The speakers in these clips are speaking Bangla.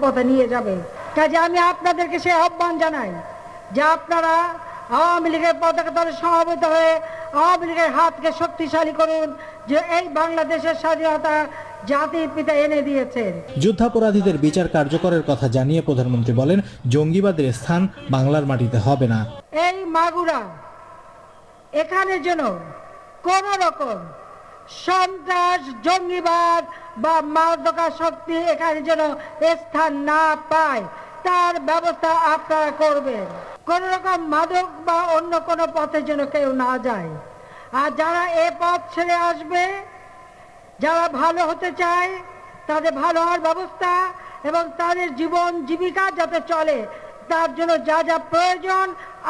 পথে নিয়ে যাবে। কাজে আমি আপনাদেরকে সেই আহ্বান জানাই যে আপনারা আওয়ামী লীগের পতাকা তলে সমবেত হয়ে আওয়ামী লীগের হাতকে শক্তিশালী করুন, যে এই বাংলাদেশের স্বাধীনতা জাতির পিতা এনে দিয়েছেন। যুদ্ধাপরাধীদের বিচার কার্যকরের কথা জানিয়ে প্রধানমন্ত্রী বলেন, জঙ্গিবাদের স্থান বাংলার মাটিতে হবে না। এই মাগুরা এখানে যেন কোন রকম সন্ত্রাস, জঙ্গিবাদ বা মাদকাসক্তি এখানে যেন স্থান না পায়, তার ব্যবস্থা আপনারা করবেন। কোন রকম মাদক বা অন্য কোনো পথে যেন কেউ না যায়। আর যারা এ পথ ছেড়ে আসবে, যারা ভালো হতে চায়, তাদের ভালো হওয়ার ব্যবস্থা এবং তাদের জীবন জীবিকা যাতে চলে, তার জন্য যা যা প্রয়োজন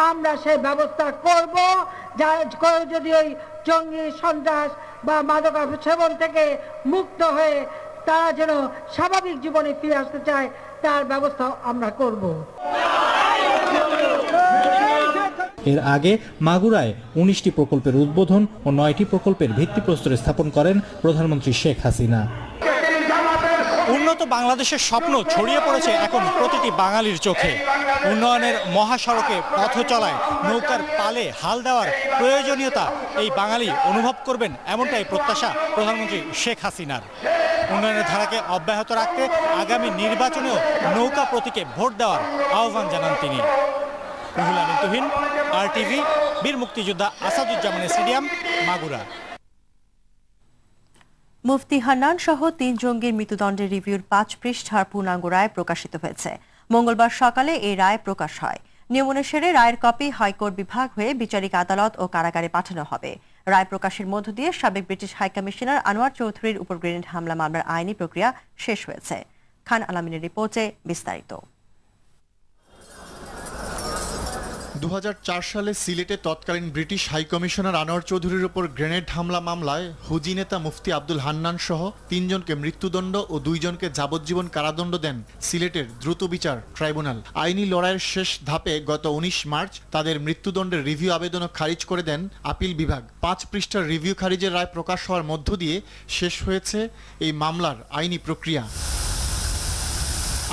আমরা সেই ব্যবস্থা করব। যা করে যদি ওই জঙ্গি, সন্ত্রাস বা মাদক সেবন থেকে মুক্ত হয়ে তারা যেন স্বাভাবিক জীবনে ফিরে আসতে চায়, তার ব্যবস্থা আমরা করব। এর আগে মাগুরায় ১৯টি প্রকল্পের উদ্বোধন ও ৯টি প্রকল্পের ভিত্তিপ্রস্তর স্থাপন করেন প্রধানমন্ত্রী শেখ হাসিনা। উন্নত বাংলাদেশের স্বপ্ন ছড়িয়ে পড়েছে এখন প্রতিটি বাঙালির চোখে। উন্নয়নের মহাসড়কে পথ চলায় নৌকার পালে হাল দেওয়ার প্রয়োজনীয়তা এই বাঙালি অনুভব করবেন, এমনটাই প্রত্যাশা প্রধানমন্ত্রী শেখ হাসিনার। উন্নয়নের ধারাকে অব্যাহত রাখতে আগামী নির্বাচনেও নৌকা প্রতীকে ভোট দেওয়ার আহ্বান জানান তিনি। রুহুল আমিন তুহিন, RTV, বীর মুক্তিযোদ্ধা আসাদুজ্জামান স্টেডিয়াম, মাগুরা। মুফতি হান্নান সহ ৩ জঙ্গির মৃত্যুদণ্ডের রিভিউর ৫ পৃষ্ঠার পূর্ণাঙ্গ রায় প্রকাশিত হয়েছে। মঙ্গলবার সকালে এই রায় প্রকাশ হয়। নিয়ম অনুসারে রায়ের কপি হাইকোর্ট বিভাগ হয়ে বিচারিক আদালত ও কারাগারে পাঠানো হবে। রায় প্রকাশের মধ্য দিয়ে সাবেক ব্রিটিশ হাইকমিশনার আনোয়ার চৌধুরীর উপর গ্রেনেড হামলা মামলার আইনি প্রক্রিয়া শেষ হয়েছে। খান আলামিনের রিপোর্টে বিস্তারিত। ২০০৪ সালে সিলেটে তৎকালীন ব্রিটিশ হাইকমিশনার আনোয়ার চৌধুরীর উপর গ্রেনেড হামলা মামলায় হুজি নেতা মুফতি আব্দুল হান্নান সহ ৩ জনকে মৃত্যুদণ্ড ও ২ জনকে যাবজ্জীবন কারাদণ্ড দেন সিলেটের দ্রুত বিচার ট্রাইব্যুনাল। আইনি লড়াইয়ের শেষ ধাপে গত ১৯ মার্চ তাদের মৃত্যুদণ্ডের রিভিউ আবেদনও খারিজ করে দেন আপিল বিভাগ। ৫ পৃষ্ঠার রিভিউ খারিজের রায় প্রকাশ হওয়ার মধ্য দিয়ে শেষ হয়েছে এই মামলার আইনি প্রক্রিয়া।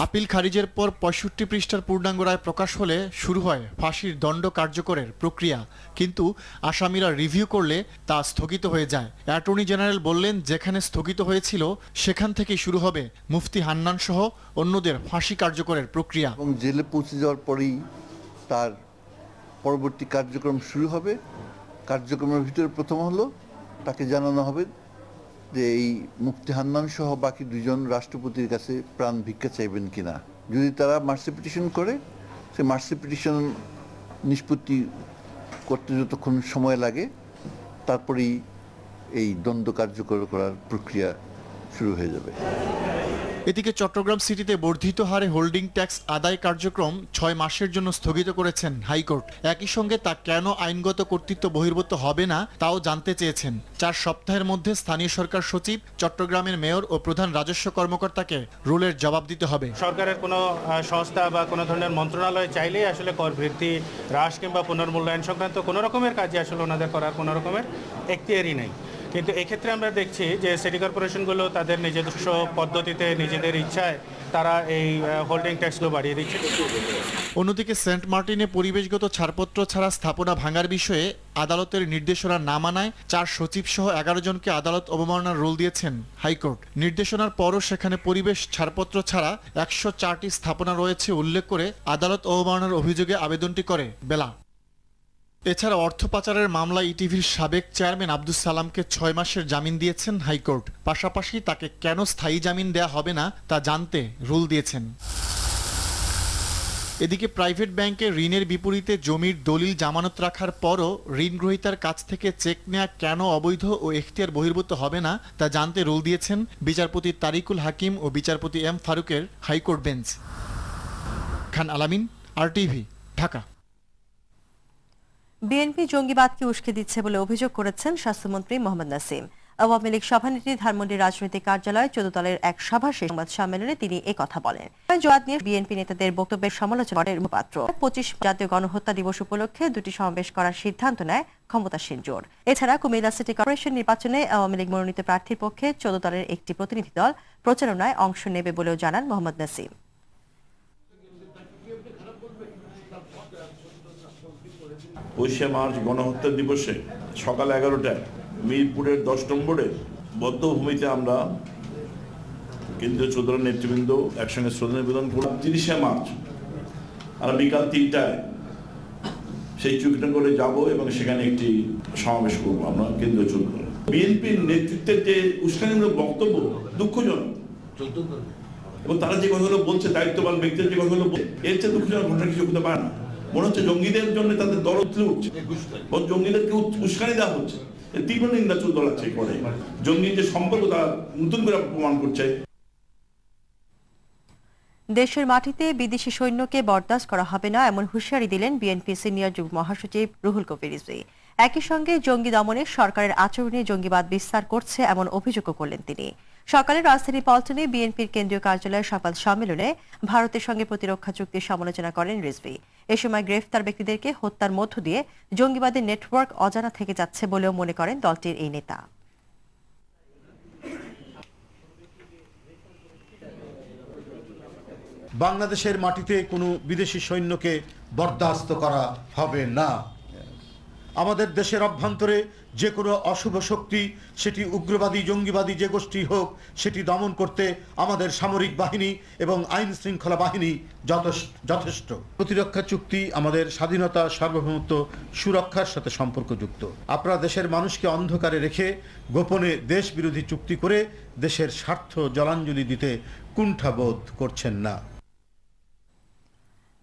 আপিল খারিজের পর ৬৫ পৃষ্ঠার পূর্ণাঙ্গ রায় প্রকাশ হলে শুরু হয় ফাঁসির দণ্ড কার্যকরের প্রক্রিয়া। কিন্তু আসামিরা রিভিউ করলে তা স্থগিত হয়ে যায়। অ্যাটর্নি জেনারেল বললেন, যেখানে স্থগিত হয়েছিল সেখান থেকেই শুরু হবে মুফতি হান্নান সহ অন্যদের ফাঁসি কার্যকরের প্রক্রিয়া। এবং জেলে পৌঁছে যাওয়ার পরেই তার পরবর্তী কার্যক্রম শুরু হবে। কার্যক্রমের ভিতরে প্রথম হলো তাকে জানানো হবে যে এই মুফতি হান্নান সহ বাকি 2 জন রাষ্ট্রপতির কাছে প্রাণ ভিক্ষা চাইবেন কিনা। যদি তারা মার্সি পিটিশন করে, সে মার্সি পিটিশন নিষ্পত্তি করতে যতক্ষণ সময় লাগে, তারপরেই এই দ্বন্দ্ব কার্যকর করার প্রক্রিয়া শুরু হয়ে যাবে। এদিকে চট্টগ্রাম সিটিতে বর্ধিত হারে হোল্ডিং ট্যাক্স আদায় কার্যক্রম 6 মাসের জন্য স্থগিত করেছেন হাইকোর্ট। একই সঙ্গে তা কেন আইনগত কর্তৃত্ব বহির্ভূত হবে না তাও জানতে চেয়েছেন। 4 সপ্তাহের মধ্যে স্থানীয় সরকার সচিব, চট্টগ্রামের মেয়র ও প্রধান রাজস্ব কর্মকর্তাকে রুলের জবাব দিতে হবে। সরকারের কোনো সংস্থা বা কোনো ধরনের মন্ত্রণালয় চাইলেই আসলে কর বৃদ্ধি, হ্রাস কিংবা পুনর্মূল্যায়ন সংক্রান্ত কোনো রকমের কাজে আসলে ওনাদের করার কোনো রকমের এখতিয়ারই নেই। কিন্তু এক্ষেত্রে আমরা দেখছি যে সিটি কর্পোরেশনগুলো তাদের নিজস্ব পদ্ধতিতে, নিজেদের ইচ্ছায় তারা এই হোল্ডিং ট্যাক্সগুলো বাড়িয়ে দিচ্ছে। অন্যদিকে সেন্ট মার্টিনে পরিবেশগত ছাড়পত্র ছাড়া স্থাপনা ভাঙার বিষয়ে আদালতের নির্দেশনা না মানায় 4 সচিব সহ 11 জনকে আদালত অবমাননার রুল দিয়েছেন হাইকোর্ট। নির্দেশনার পরও সেখানে পরিবেশ ছাড়পত্র ছাড়া 104টি স্থাপনা রয়েছে উল্লেখ করে আদালত অবমাননার অভিযোগে আবেদনটি করে বেলা। এছাড়া অর্থ পাচারের মামলায় ইটিভির সাবেক চেয়ারম্যান আব্দুস সালামকে 6 মাসের জামিন দিয়েছেন হাইকোর্ট। পাশাপাশি তাকে কেন স্থায়ী জামিন দেয়া হবে না তা জানতে রুল দিয়েছেন। এদিকে প্রাইভেট ব্যাংকে ঋণের বিপরীতে জমির দলিল জামানত রাখার পরও ঋণ গ্রহীতার কাছ থেকে চেক নেওয়া কেন অবৈধ ও এখতিয়ার বহির্ভূত হবে না তা জানতে রুল দিয়েছেন বিচারপতি তারিকুল হাকিম ও বিচারপতি এম ফারুকের হাইকোর্ট বেঞ্চ। খান আলামিন, RTV, ঢাকা। বিএনপি জঙ্গিবাদকে উস্কে দিচ্ছে বলে অভিযোগ করেছেন স্বাস্থ্যমন্ত্রী মোহাম্মদ নাসিম। আওয়ামী লীগ সভানেত্রী ধানমন্ডির রাজনৈতিক কার্যালয়ে 14 দলের এক সভা শেষে সংবাদ সম্মেলনে তিনি কথা বলেন। জবাব নিয়ে বিএনপি নেতাদের বক্তব্যের সমালোচনা করেন মুখপাত্র। 25 জাতীয় গণহত্যা দিবস উপলক্ষে 2টি সমাবেশ করার সিদ্ধান্ত নেয় ক্ষমতাসীন জোট। এছাড়া কুমিল্লা সিটি কর্পোরেশন নির্বাচনে আওয়ামী লীগ মনোনীত প্রার্থীর পক্ষে 14 দলের একটি প্রতিনিধি দল প্রচারণায় অংশ নেবে বলেও জানান মোহাম্মদ নাসিম। ২৫শে মার্চ গণহত্যা দিবসে সকাল 11টায় মিরপুরের 10 নম্বরে বদ্ধভূমিতে আমরা কেন্দ্রীয় চৌধুরী নেতৃবৃন্দ একসঙ্গে শ্রদ্ধা নিবেদন করলাম। 30শে মার্চ আমরা বিকাল 3টায় সেই চুক্তিনগরে যাব এবং সেখানে একটি সমাবেশ করব আমরা কেন্দ্রীয় চৌধুরী। বিএনপির নেতৃত্বের যে উস্কানিমূলক বক্তব্য দুঃখজনক, এবং তারা যে কথাগুলো বলছে, দায়িত্ববান ব্যক্তির যে কথাগুলো বলছে, এর চেয়ে দুঃখজনক ঘটনা কিছু হতে পারে না। মনে হচ্ছে জঙ্গিদের জন্য তাদের দরদ তুলে উঠছে, জঙ্গিদেরকে উস্কানি দেওয়া হচ্ছে। তীব্র নিন্দা চলছে করে জঙ্গির যে সম্পর্ক তারা নতুন করে প্রমাণ করছে। দেশের মাটিতে বিদেশি সৈন্যকে বরদাস্ত করা হবে না এমন হুঁশিয়ারি দিলেন বিএনপি সিনিয়র যুগ্ম মহাসচিব রুহুল কবির রিজভী। একই সঙ্গে জঙ্গি দমনে সরকারের আচরণে জঙ্গিবাদ বিস্তার করছে এমন অভিযোগও করলেন তিনি। সকালে রাজধানী পল্টনে বিএনপির কেন্দ্রীয় কার্যালয়ের সংবাদ সম্মেলনে ভারতের সঙ্গে প্রতিরক্ষা চুক্তির সমালোচনা করেন রিজভী। এ সময় গ্রেফতার ব্যক্তিদেরকে হত্যার মধ্য দিয়ে জঙ্গিবাদের নেটওয়ার্ক অজানা থেকে যাচ্ছে বলেও মনে করেন দলটির এই নেতা। বাংলাদেশের মাটিতে কোনো বিদেশি সৈন্যকে বরদাস্ত করা হবে না। আমাদের দেশের অভ্যন্তরে যে কোনো অশুভ শক্তি, সেটি উগ্রবাদী জঙ্গিবাদী যে গোষ্ঠী হোক, সেটি দমন করতে আমাদের সামরিক বাহিনী এবং আইন শৃঙ্খলা বাহিনী যথেষ্ট। প্রতিরক্ষা চুক্তি আমাদের স্বাধীনতা, সার্বভৌমত্ব, সুরক্ষার সাথে সম্পর্কযুক্ত। আপনারা দেশের মানুষকে অন্ধকারে রেখে গোপনে দেশ বিরোধী চুক্তি করে দেশের স্বার্থ জলাঞ্জলি দিতে কুণ্ঠাবোধ করছেন না।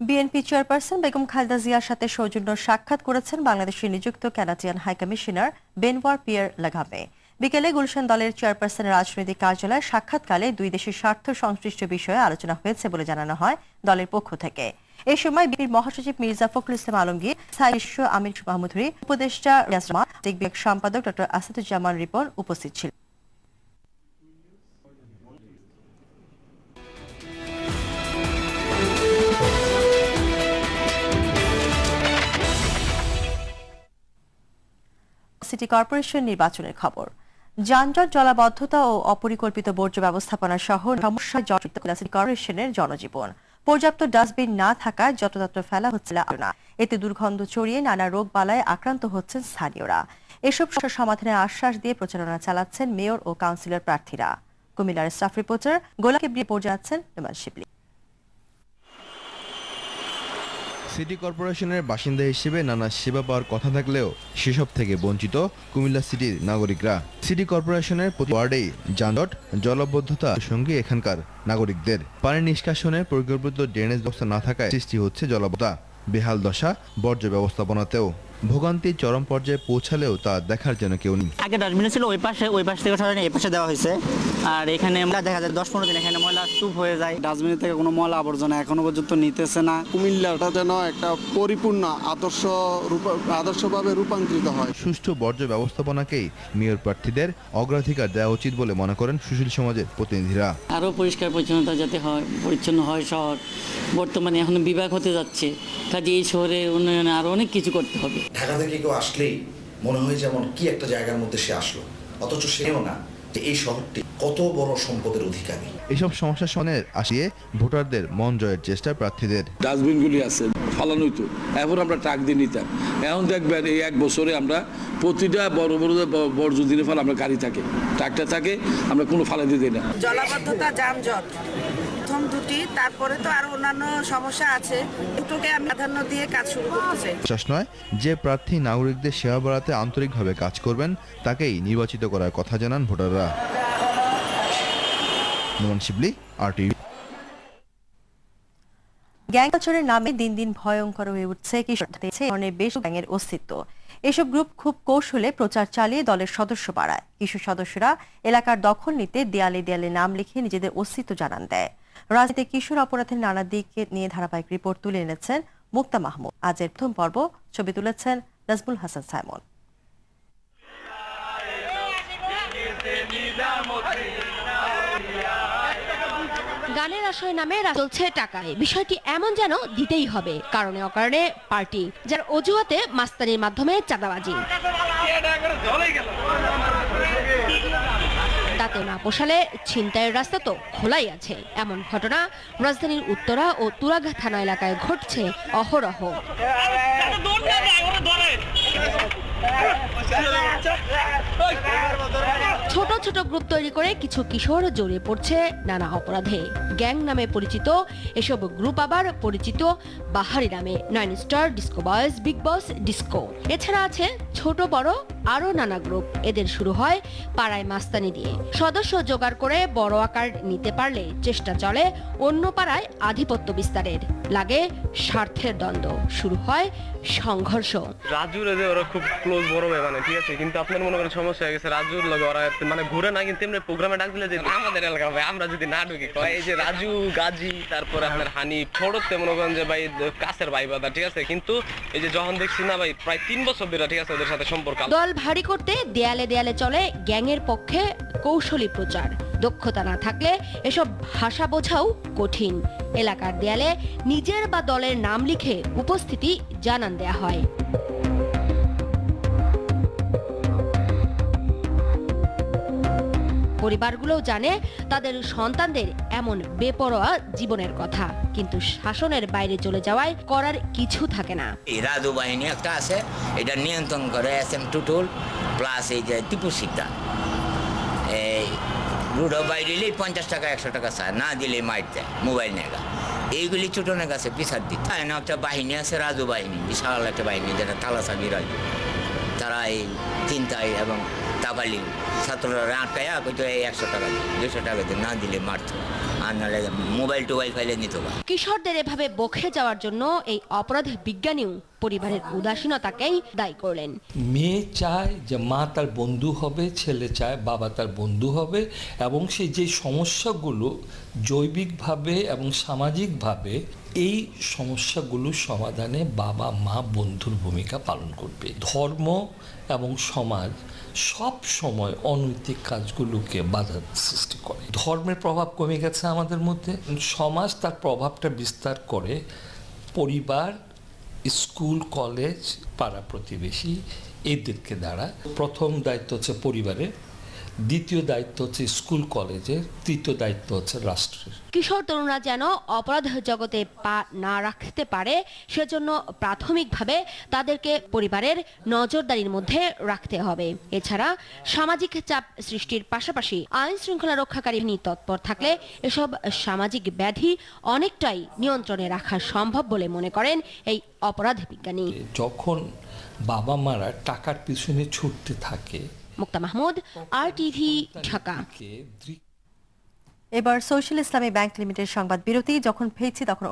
বিএনপি চেয়ারপারসন বেগম খালেদা জিয়ার সাথে সৌজন্য সাক্ষাৎ করেছেন বাংলাদেশে নিযুক্ত কানাডিয়ান হাইকমিশনার বেনওয়ার পিয়ের লাগামে। বিকেলে গুলশান দলের চেয়ারপারসনের রাজনৈতিক কার্যালয়ে সাক্ষাৎকালে দুই দেশের স্বার্থ সংশ্লিষ্ট বিষয়ে আলোচনা হয়েছে বলে জানানো হয় দলের পক্ষ থেকে। এ সময় বিএনপির মহাসচিব মির্জা ফখরুল ইসলাম আলমগীর, স্থায়ী বিশ্ব আমির মাহমুদুরি, উপদেষ্টা রিয়াজ রহমান, বিভাগ সম্পাদক ডক্টর আসাদুজ্জামান রিপন উপস্থিত ছিলেন। সিটি কর্পোরেশন নির্বাচনের খবর। যানজট, জলাবদ্ধতা ও অপরিকল্পিত বর্জ্য ব্যবস্থাপনা সহ সমস্যায় জর্জরিত সিটি কর্পোরেশনের জনজীবন। পর্যাপ্ত ডাস্টবিন না থাকায় যত্রতত্র ফেলা হচ্ছে না। এতে দুর্গন্ধ ছড়িয়ে নানা রোগ বালায় আক্রান্ত হচ্ছেন স্থানীয়রা। এসব সমস্যার সমাধানের আশ্বাস দিয়ে প্রচারণা চালাচ্ছেন মেয়র ও কাউন্সিলর প্রার্থীরা। কুমিল্লার স্টাফ রিপোর্টার গোলাকে পৌঁছে যাচ্ছেন নোমান শিবলি। সিটি কর্পোরেশনের বাসিন্দা হিসেবে নানা সেবা পাওয়ার কথা থাকলেও সেসব থেকে বঞ্চিত কুমিল্লা সিটির নাগরিকরা। সিটি কর্পোরেশনের প্রতি ওয়ার্ডেই যানজট, জলাবদ্ধতার সঙ্গে এখানকার নাগরিকদের পানি নিষ্কাশনের পরিকল্পিত ড্রেনেজ ব্যবস্থা না থাকায় সৃষ্টি হচ্ছে জলাবদ্ধতা। বেহাল দশা বর্জ্য ব্যবস্থাপনাতেও। ভোগান্তি চরম পর্যায়ে পৌঁছালেও তা দেখার যেন কেউ নেই। আগে ডাস্টবিন ছিল ওই পাশ থেকে সরানো এই পাশে দেওয়া হয়েছে, আর এখানে দেখা যায় 10-15 দিন এখানে ময়লা স্তূপ হয়ে যায়। ডাস্টবিন থেকে কোনো ময়লা আবর্জনা এখনো পর্যন্ত নিতেছে না। কুমিল্লাটা যেন একটা পরিপূর্ণ আদর্শভাবে রূপান্তরিত হয়। সুষ্ঠু বর্জ্য ব্যবস্থাপনাকেই মেয়র প্রার্থীদের অগ্রাধিকার দেওয়া উচিত বলে মনে করেন সুশীল সমাজের প্রতিনিধিরা। আরও পরিষ্কার পরিচ্ছন্নতা যাতে হয়, পরিচ্ছন্ন হয় শহর। বর্তমানে এখন বিভাগ হতে যাচ্ছে, কাজে এই শহরের উন্নয়নে আরও অনেক কিছু করতে হবে। ঢাকা থেকে কেউ আসলেই মনে হয় যেমন কি একটা জায়গার মধ্যে সে আসলো, অথচ সেও না যে এই শহরটি কত বড় সম্পদের অধিকারী। এইসব সমস্যার সমাধানের আসিয়ে ভোটারদের মন জয়ের চেষ্টা প্রার্থীদের। ডাস্টবিনগুলি আছে ফালানো হইতো, এখন আমরা ট্রাক দিয়ে নিতাম। এখন দেখবেন এই 1 বছরে আমরা প্রতিটা বড় বর্জ্য দিনে ফেলা আমরা গাড়ি থাকে, ট্রাকটা থাকে, আমরা কোনো ফালাতে দিই না। জলাবদ্ধতা, যানজট প্রথম দুটি, তারপরে তো আরো অন্যান্য সমস্যা আছে, দুটোকে আমি প্রাধান্য দিয়ে কাজ শুরু করতে চাই। বিশ্বাস নয় যে প্রার্থী নাগরিকদের সেবা বাড়াতে আন্তরিকভাবে কাজ করবেন তাকেই নির্বাচিত করার কথা জানান ভোটাররা। নোমান শিবলি, RTV। গ্যাং কালচারের নামে দিন দিন ভয়ঙ্কর হয়ে উঠছে কিশোর বেশ গ্যাংয়ের অস্তিত্ব। এসব গ্রুপ খুব কৌশলে প্রচার চালিয়ে দলের সদস্য বাড়ায়। কিশোর সদস্যরা এলাকার দখল নিতে দেয়ালে দেয়ালে নাম লিখে নিজেদের অস্তিত্ব জানান দেয়। রাজনীতিতে কিশোর অপরাধের নানা দিকে নিয়ে ধারাবাহিক রিপোর্ট তুলে এনেছেন মুক্তা মাহমুদ। আজের প্রথম পর্ব ছবি তুলেছেন নাজমুল হাসান সাইমন। গানের আশয় নামে চলছে টাকায়। বিষয়টি এমন যেন দিতেই হবে, কারণে অকারণে পার্টি, যার অজুহাতে মাস্তানির মাধ্যমে চাঁদাবাজি। তাতে না পোষালে ছিনতাইয়ের রাস্তা তো খোলাই আছে। এমন ঘটনা রাজধানীর উত্তরা ও তুরাগা থানা এলাকায় ঘটছে অহরহ। ছোট ছোট গ্রুপ তৈরি করে কিছু কিশোর জড়িয়ে পড়ছে নানা অপরাধে। গ্যাং নামে পরিচিত এসব গ্রুপ আবার পরিচিত বাহারি নামে 9 স্টার, ডিস্কো বয়েজ, বিগ বস, ডিস্কো। এছাড়া আছে ছোট বড় আরো নানা গ্রুপ। এদের শুরু হয় পাড়ায় মাস্তানি দিয়ে। সদস্য জোগাড় করে বড় আকার নিতে পারলে চেষ্টা চলে অন্য পাড়ায় আধিপত্য বিস্তারের। লাগে স্বার্থের দ্বন্দ্ব, শুরু হয় সংঘর্ষ। রাজুর ওরা খুব ক্লোজ বড় ভাই মানে, ঠিক আছে, কিন্তু আপনার মনে করেন সমস্যা হয়ে গেছে। রাজুর লগে ওরা মানে ঘুরে না, কিন্তু এমনি প্রোগ্রামে ডাক দিলে যে আমাদের এলাকা ভাই আমরা যদি না ঢুকি, এই যে রাজু, গাজী, তারপরে আপনার হানি, ছোটতে মনে করেন যে ভাই কাছের ভাই বাদা, ঠিক আছে, কিন্তু এই যে যখন দেখছি না ভাই প্রায় 3 বছর ধরে, ঠিক আছে, ওদের সাথে সম্পর্ক। দল ভারী করতে দেয়ালে দেয়ালে চলে গ্যাংয়ের পক্ষে কৌশলী প্রচার। দক্ষতা না থাকলে এসব ভাষা বোঝাও কঠিন। এলাকার দেয়ালে নিজের বা দলের নাম লিখে উপস্থিতি জানান দেয়া হয়। পরিবারগুলোও জানে তাদের সন্তানদের এমন বেপরোয়া জীবনের কথা, কিন্তু শাসনের বাইরে চলে যাওয়ায় করার কিছু থাকে না। এই রাজু বাহিনী একটা আছে, এটা নিয়ন্ত্রণ করে SM টুটুল প্লাস এই যে টিপু শিকদার। এই রুডো বাইরে 50 টাকা 100 টাকা চায়, না দিলে মাইট দেয়, মোবাইল নেগা। এইগুলি চুটনের কাছে পিছার দিতে না। একটা বাহিনী আছে রাজু বাহিনী, বিশাল একটা বাহিনী, যেটা তালাসাগি রাজু। তারা এই চিন্তায় এবং তাবালি ছাত্ররা আটকায়া কইতো এই 100 টাকা 200 টাকা দিয়ে না দিলে মারতো, আর নাহলে মোবাইল টোবাইল ফাইলে নিত। কিশোরদের এভাবে বকে যাওয়ার জন্য এই অপরাধ বিজ্ঞানীও পরিবারের উদাসীনতাকেই দায়ী করলেন। মেয়ে চায় যে মা তার বন্ধু হবে, ছেলে চায় বাবা তার বন্ধু হবে, এবং সেই যে সমস্যাগুলো জৈবিকভাবে এবং সামাজিকভাবে এই সমস্যাগুলো সমাধানে বাবা মা বন্ধুর ভূমিকা পালন করবে। ধর্ম এবং সমাজ সব সময় অনৈতিক কাজগুলোকে বাধা সৃষ্টি করে। ধর্মের প্রভাব কমে গেছে আমাদের মধ্যে। সমাজ তার প্রভাবটা বিস্তার করে পরিবার, স্কুল, কলেজ, পাড়া প্রতিবেশী এদেরকে দ্বারা। প্রথম দায়িত্ব হচ্ছে পরিবারের, দ্বিতীয় দায়িত্ব হচ্ছে স্কুল কলেজের, তৃতীয় দায়িত্ব হচ্ছে রাষ্ট্রের। কিশোর তরুণরা যেন অপরাধ জগতে পা না রাখতে পারে সেজন্য প্রাথমিকভাবে তাদেরকে পরিবারের নজরদারির মধ্যে রাখতে হবে। এছাড়া সামাজিক চাপ সৃষ্টির পাশাপাশি আইন শৃঙ্খলা রক্ষাকারী বাহিনী তৎপর থাকলে এসব সামাজিক ব্যাধি অনেকটাই নিয়ন্ত্রণে রাখা সম্ভব বলে মনে করেন এই অপরাধ বিজ্ঞানী। যখন বাবা মারা টাকার পিছনে ছুটতে থাকে। মুক্তা মাহমুদ, RTV, ঢাকা। এবার সোশ্যাল ইসলামী ব্যাংক লিমিটেড সংবাদ বিরতি। যখন ফিরছি তখন